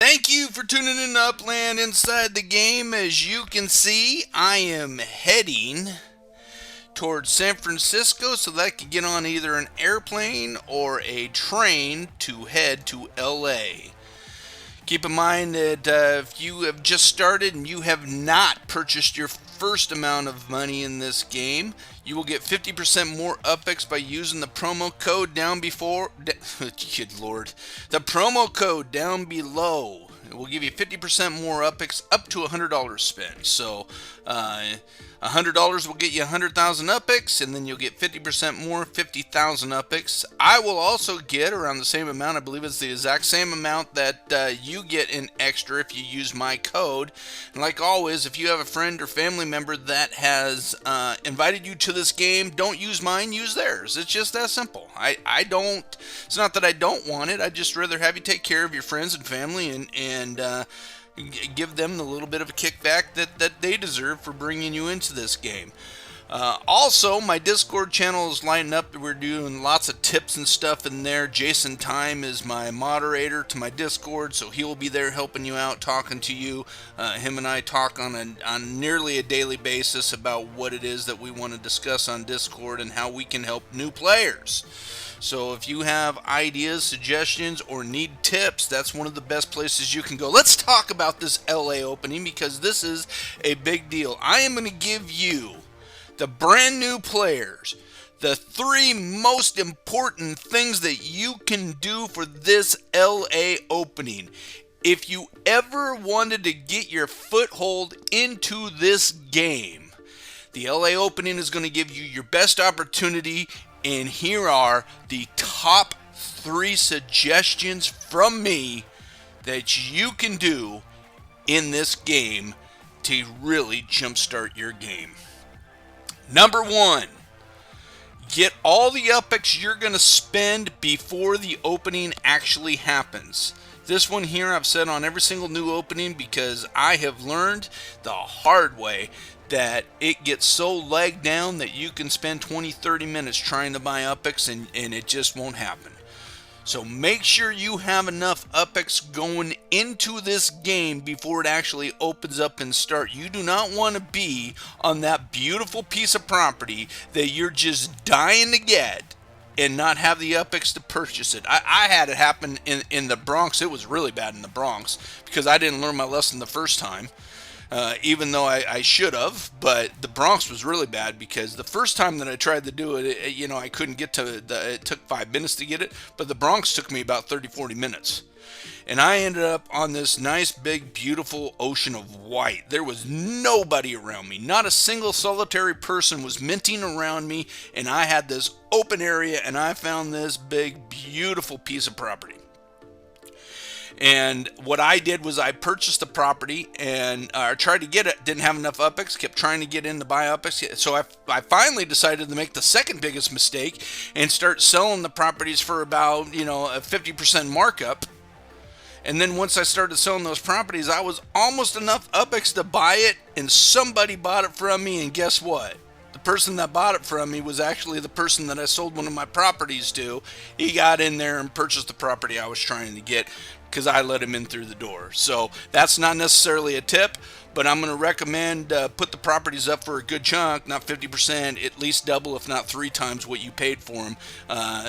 Thank you for tuning in to Upland Inside the Game. As you can see, I am heading towards San Francisco so that I can get on either an airplane or a train to head to LA. Keep in mind that if you have just started and you have not purchased your first amount of money in this game, you will get 50% more UpX by using the promo code down before. Good lord. The promo code down below. It will give you 50% more UpX up to $100 spent. So, $100 will get you 100,000 UpX, and then you'll get 50% more, 50,000 UpX. I will also get around the same amount. I believe it's the exact same amount that you get in extra if you use my code. And like always, if you have a friend or family member that has invited you to this game, don't use mine, use theirs. It's just that simple. I don't, it's not that I don't want it. I'd just rather have you take care of your friends and family and give them the little bit of a kickback that they deserve for bringing you into this game. Also, my Discord channel is lighting up. We're doing lots of tips and stuff in there. Jason Time is my moderator to my Discord, so he will be there helping you out, talking to you. Him and I talk on nearly a daily basis about what it is that we want to discuss on Discord and how we can help new players. So if you have ideas, suggestions, or need tips, that's one of the best places you can go. Let's talk about this LA opening because this is a big deal. I am going to give you, the brand new players, the 3 most important things that you can do for this LA opening. If you ever wanted to get your foothold into this game, the LA opening is going to give you your best opportunity. And here are the top 3 suggestions from me that you can do in this game to really jumpstart your game. Number 1, get all the UpX you're going to spend before the opening actually happens. This one here I've said on every single new opening because I have learned the hard way that it gets so lagged down that you can spend 20-30 minutes trying to buy UpX and it just won't happen. So make sure you have enough UpX going into this game before it actually opens up and start. You do not want to be on that beautiful piece of property that you're just dying to get and not have the UpX to purchase it. I had it happen in the Bronx. It was really bad in the Bronx because I didn't learn my lesson the first time. Even though I should have, but the Bronx was really bad because the first time that I tried to do it, I couldn't get to it took 5 minutes to get it, but the Bronx took me about 30-40 minutes. And I ended up on this nice, big, beautiful ocean of white. There was nobody around me. Not a single solitary person was minting around me, and I had this open area, and I found this big, beautiful piece of property. And what I did was I purchased the property and tried to get it. Didn't have enough UpX. Kept trying to get in to buy UpX. So I finally decided to make the second biggest mistake and start selling the properties for about a 50% markup. And then once I started selling those properties, I was almost enough UpX to buy it, and somebody bought it from me. And guess what? The person that bought it from me was actually the person that I sold one of my properties to. He got in there and purchased the property I was trying to get because I let him in through the door. So that's not necessarily a tip, but I'm going to recommend put the properties up for a good chunk, not 50%, at least double, if not 3 times what you paid for them,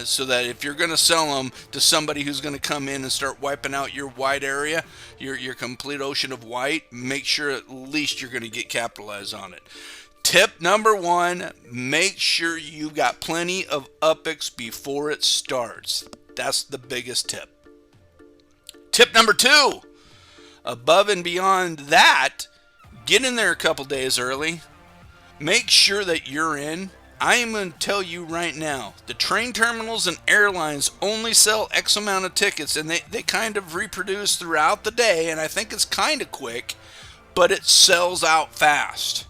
so that if you're going to sell them to somebody who's going to come in and start wiping out your white area, your complete ocean of white, make sure at least you're going to get capitalized on it. Tip number 1, make sure you got plenty of UpX before it starts. That's the biggest tip. Tip number 2, above and beyond that, get in there a couple days early. Make sure that you're in. I am going to tell you right now, the train terminals and airlines only sell X amount of tickets, and they kind of reproduce throughout the day, and I think it's kind of quick, but it sells out fast.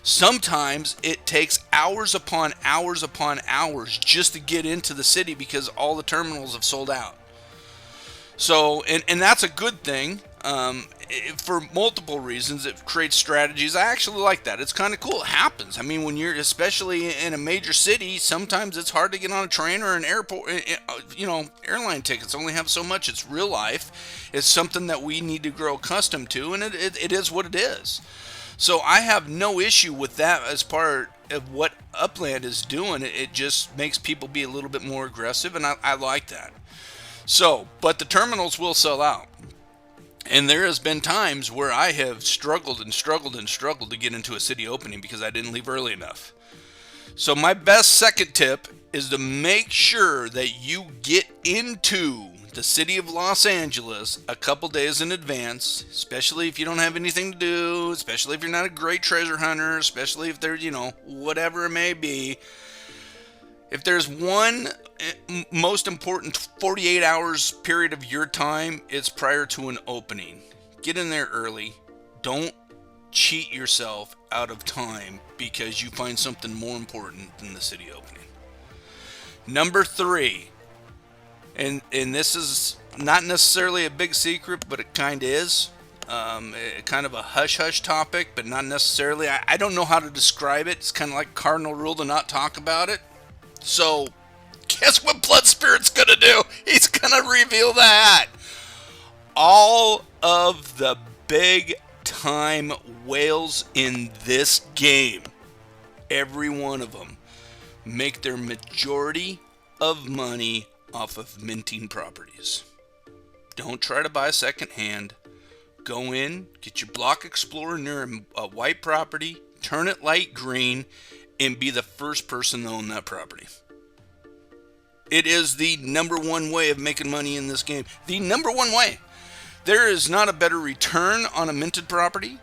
Sometimes it takes hours upon hours upon hours just to get into the city because all the terminals have sold out. So, and that's a good thing. for multiple reasons. It creates strategies. I actually like that. It's kind of cool. It happens. I mean, when you're especially in a major city, sometimes it's hard to get on a train or an airport. Airline tickets only have so much. It's real life. It's something that we need to grow accustomed to, and it is what it is. So I have no issue with that as part of what Upland is doing. It just makes people be a little bit more aggressive, and I like that. So, but the terminals will sell out. And there has been times where I have struggled and struggled and struggled to get into a city opening because I didn't leave early enough. So my best second tip is to make sure that you get into the city of Los Angeles a couple days in advance, especially if you don't have anything to do, especially if you're not a great treasure hunter, especially if there's, whatever it may be. If there's one most important 48 hours period of your time, it's prior to an opening. Get in there early. Don't cheat yourself out of time because you find something more important than the city opening. Number 3, and this is not necessarily a big secret, but it kind of is. Kind of a hush-hush topic, but not necessarily. I don't know how to describe it. It's kind of like cardinal rule to not talk about it. So, guess what Blood Spirit's gonna do? He's gonna reveal that. All of the big time whales in this game, every one of them, make their majority of money off of minting properties. Don't try to buy secondhand. Go in, get your Block Explorer near a white property, turn it light green, and be the first person to own that property. It is the number one way of making money in this game. The number one way. There is not a better return on a minted property.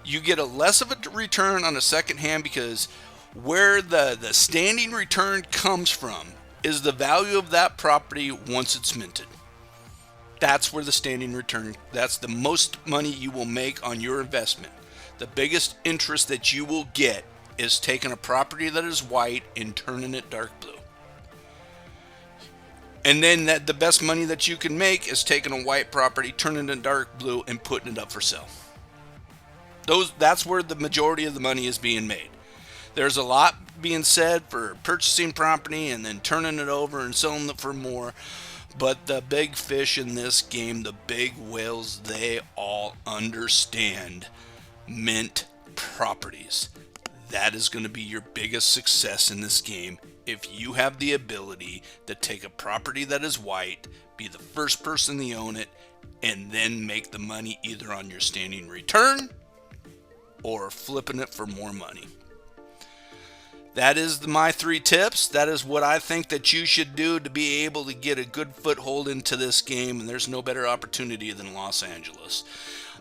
You get a less of a return on a second hand because where the standing return comes from is the value of that property once it's minted. That's where the standing return, that's the most money you will make on your investment. The biggest interest that you will get is taking a property that is white and turning it dark blue. And then the best money that you can make is taking a white property, turning it dark blue, and putting it up for sale. That's where the majority of the money is being made. There's a lot being said for purchasing property and then turning it over and selling it for more. But the big fish in this game, the big whales, they all understand mint properties. That is going to be your biggest success in this game if you have the ability to take a property that is white, be the first person to own it, and then make the money either on your standing return or flipping it for more money. That is my 3 tips. That is what I think that you should do to be able to get a good foothold into this game, and there's no better opportunity than Los Angeles.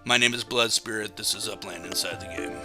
My name is Blood Spirit. This is Upland Inside the Game.